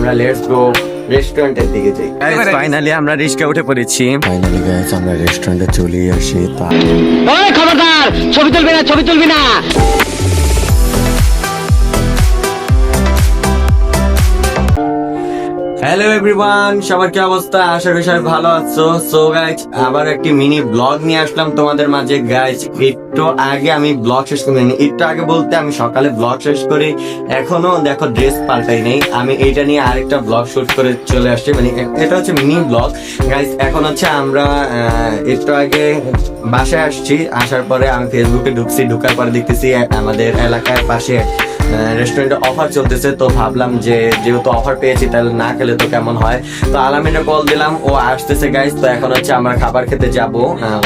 আমরা let's go রেস্টুরেন্টের দিকে যাই। ফাইনালি আমরা রিস্কে উঠে পড়েছি। ফাইনালি গাইস আমরা রেস্টুরেন্টে চলে আসি। ওই খবরদার, ছবি তুলবি না, ছবি তুলবি না। হ্যালো এভরিওয়ান, সবার কি অবস্থা? আশা করি সবাই ভালো আছো। সো গাইজ আবার একটি মিনি ব্লগ নিয়ে আসলাম তোমাদের মাঝে। গাইজ একটু আগে আমি ব্লগ শেষ করিনি, একটু আগে বলতে আমি সকালে ব্লগ শেষ করি, এখনো দেখো ড্রেস পাল্টাই নেই। আমি এইটা নিয়ে আরেকটা ব্লগ শুট করে চলে আসছি, মানে এটা হচ্ছে মিনি ব্লগ। গাইজ এখন হচ্ছে আমরা একটু আগে বাসায় আসছি, আসার পরে আমি ফেসবুকে ঢুকছি, ঢুকার পরে দেখতেছি আমাদের এলাকার পাশে রেস্টুরেন্টে অফার চলতেছে। তো ভাবলাম যে যেহেতু অফার পেয়েছি তাহলে না খেলে তো কেমন হয়। তো আলামিনে কল দিলাম, ও আসতেছে গাইস। তো এখন হচ্ছে আমরা খাবার খেতে যাব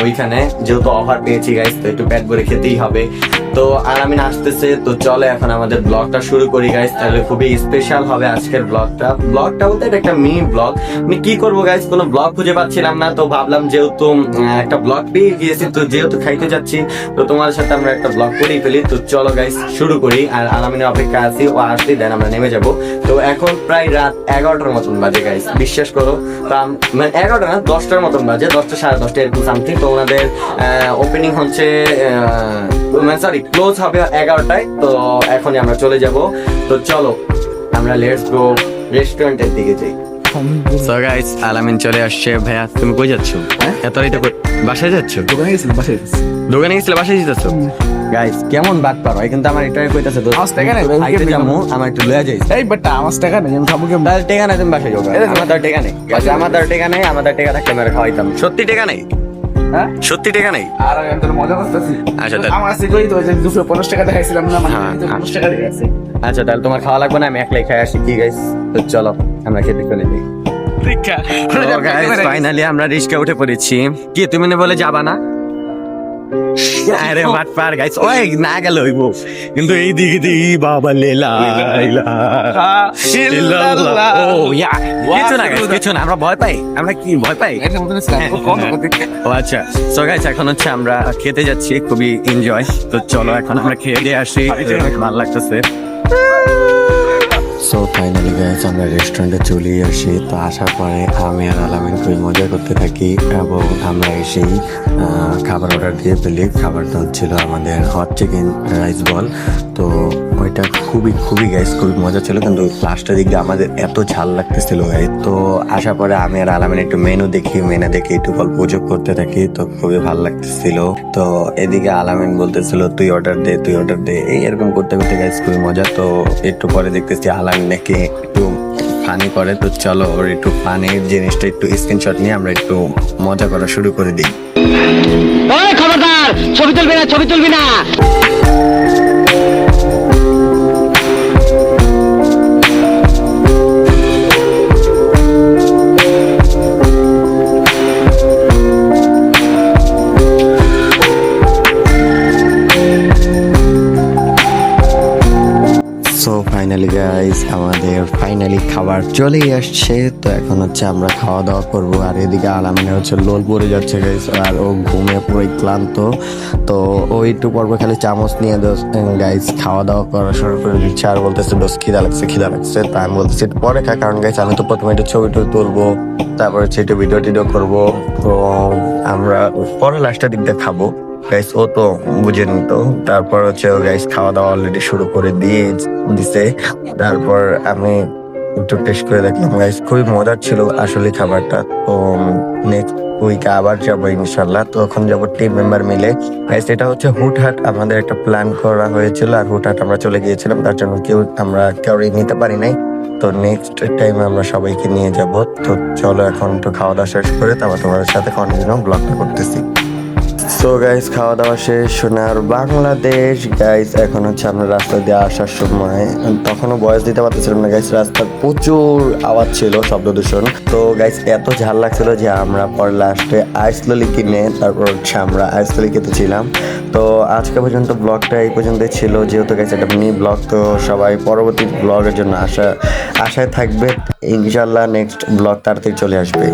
ওইখানে, যেহেতু অফার পেয়েছি গাইস, তো একটু পেট ভরে খেতেই হবে। তো আলামিন আসতেছে, তো চলে এখন আমাদের ব্লগটা শুরু করি গাইস। তাহলে খুবই স্পেশাল হবে আজকের ব্লগটা বলতে এটা একটা মিনি ব্লগ। আমি কি করবো গাইস, কোনো ব্লগ খুঁজে পাচ্ছিলাম না, তো ভাবলাম যেহেতু একটা ব্লগ পেয়ে গিয়েছি, তো যেহেতু খাইতে যাচ্ছি, তো তোমাদের সাথে আমরা একটা ব্লগ করেই ফেলি। তো চলো গাইস শুরু করি। আর আলামিনের অপেক্ষা আছি, ও আসলে দেন আমরা নেমে যাব। তো এখন প্রায় রাত 11টার মতন বাজে গাইস, বিশ্বাস করো। তো মানে 11টা না, 10টার মতন বাজে, 10টা সাড়ে 10টা এরকম সামথিং। তো ওনাদের ওপেনিং হচ্ছে সরি ক্লোজ হবে 11টায়। তো এখনই আমরা চলে যাব। তো চলো আমরা লেটস গো রেস্টুরেন্টের দিকে যাই। সো গাইস আলামিন চলে আসছে। ভাইয়া তুমি কই যাচ্ছ? এত রাতে বাসায় যাচ্ছ? দোকানে গেছিলে বাসায় যেতেছ? গাইস কেমন বাদ পারো, কিন্তু আমার এটাই কইতাছে তো আইতে যামু, আমার একটু লয়া যাইস। এই বাট্টা আমার টাকা নেই, আমি খাবো কেমন? তাহলে টাকা নাই, তুমি বাসায় যাও। আমার তো টাকা নেই, আমাদের টাকা নেই, আমাদের টাকা থাকলে আমরা খাওয়াইতাম। সত্যি টাকা নেই? হ্যাঁ সত্যি টাকা নেই? আর আমি তোর মজা করতেছি। আচ্ছা তাহলে আমার আছে কই তো, যে 250 টাকা দেখাইছিলাম না, মানে হ্যাঁ, 50 টাকা দিয়ে আছে। আচ্ছা তাহলে তোমার খাওয়া লাগবে না, আমি একলাই খাই আসি কি গাইস। তো চলো আমরা খেতে চলে যাই। ফাইনালি আমরা রিস্কে উঠে পড়েছি। কি তুমি না বলে যাবা না? আরে বাট পার গাইস, ওই না গেল হইব, কিন্তু এই দিকে দিই বাবা লেলা কিছু না guys, কিছু না, আমরা ভয় পাই। আমরা কি ভয় পাই? ও আচ্ছা। সো গাইস এখন হচ্ছে আমরা খেতে যাচ্ছি, খুবই এনজয়। তো চলো এখন আমরা খেয়ে দিয়ে আসি, ভালো লাগতেছে। সো ফাইনালি গাইস আমরা রেস্টুরেন্টে চলে আসি। তো আসার পরে আমি আর আলামিন খুবই মজা করতে থাকি, এবং আমরা এসেই খাবার অর্ডার দিয়ে ফেলি। খাবারটা হচ্ছিল আমাদের হট চিকেন রাইস বল। তো ওইটা খুবই গাইস খুবই মজা ছিল, কিন্তু লাস্টের দিকে আমাদের এত ঝাল লাগতেছিল গাইস। তো আসার পরে আমি আর আলামিন একটু মেনু দেখে একটু গল্প গুজব করতে থাকি, তো খুবই ভালো লাগতেছিল। তো এদিকে আলামিন বলতেছিল তুই অর্ডার দে, এই এরকম করতে করতে গাইস খুবই মজা। তো একটু পরে দেখতেছি আলামিন নাকি একটু ফানি করে। তো চলো ওর একটু ফানির জিনিসটা একটু স্ক্রিনশট নিয়ে আমরা একটু মজা করা শুরু করে দিই। ওই খবরদার, ছবি তুলবি না, ছবি তুলবি না। সো ফাইনালি গাইস আমাদের খাবার চলেই আসছে। তো এখন হচ্ছে আমরা খাওয়া দাওয়া করবো। আর এদিকে আলামিনের হচ্ছে লোল পড়ে যাচ্ছে গাইস, আর ও ঘুমে পুরোই ক্লান্ত। তো ও একটু পর্ব খালি চামচ নিয়ে গাইস খাওয়া দাওয়া করা শুরু করে দিচ্ছে, আর বলতেছে দোষ খিদা লাগছে। তা আমি বলতেছি একটু পরে খা, কারণ গাইস আমি তো প্রথমে একটু ছবি তুলবো, তারপর হচ্ছে একটু ভিডিও টিডিও করবো। তো আমরা পরে লাস্টের দিক দিয়ে খাবো গাইস, ও তো বুঝেনি। তো তারপর হচ্ছে গাইস খাওয়া দাওয়া অলরেডি শুরু করে দিছে। তারপর আমি একটু টেস্ট করে দেখলাম গাইস, খুবই মজার ছিল আসলে খাবারটা। তো নেক্সট উইকে আবার যাবো ইনশাল্লাহ। তো এখন যাবো টিম মেম্বার মিলে গাইস। এটা হচ্ছে হুটহাট আমাদের একটা প্ল্যান করা হয়েছিল, আর হুটহাট আমরা চলে গিয়েছিলাম, তার জন্য আমরা কেউই নিতে পারি নাই। তো নেক্সট টাইম আমরা সবাইকে নিয়ে যাব। তো চলো এখন একটু খাওয়া দাওয়া শেষ করে তারপর তোমাদের সাথে কন্টিনিউ ব্লগটা করতেছি। সো গাইস খাওয়া দাওয়া শেষ, সোনার বাংলাদেশ গাইস। এখন হচ্ছে আমরা রাস্তা দিয়ে আসার সময়, তখনও ভয়েস দিতে পারতেছিলাম না গাইস, রাস্তার প্রচুর আওয়াজ ছিল, শব্দ দূষণ। তো গাইস এত ঝাল লাগছিল যে আমরা পরে লাস্টে আইসললি কিনে তারপর হচ্ছে আমরা আইসললি খেতেছিলাম। তো আজকে পর্যন্ত ব্লগটা এই পর্যন্তই ছিল, যেহেতু গাইস একটা মিনি ব্লগ। তো সবাই পরবর্তী ব্লগের জন্য আশায় থাকবে, ইনশাল্লাহ নেক্সট ব্লগ তাড়াতাড়ি চলে আসবে।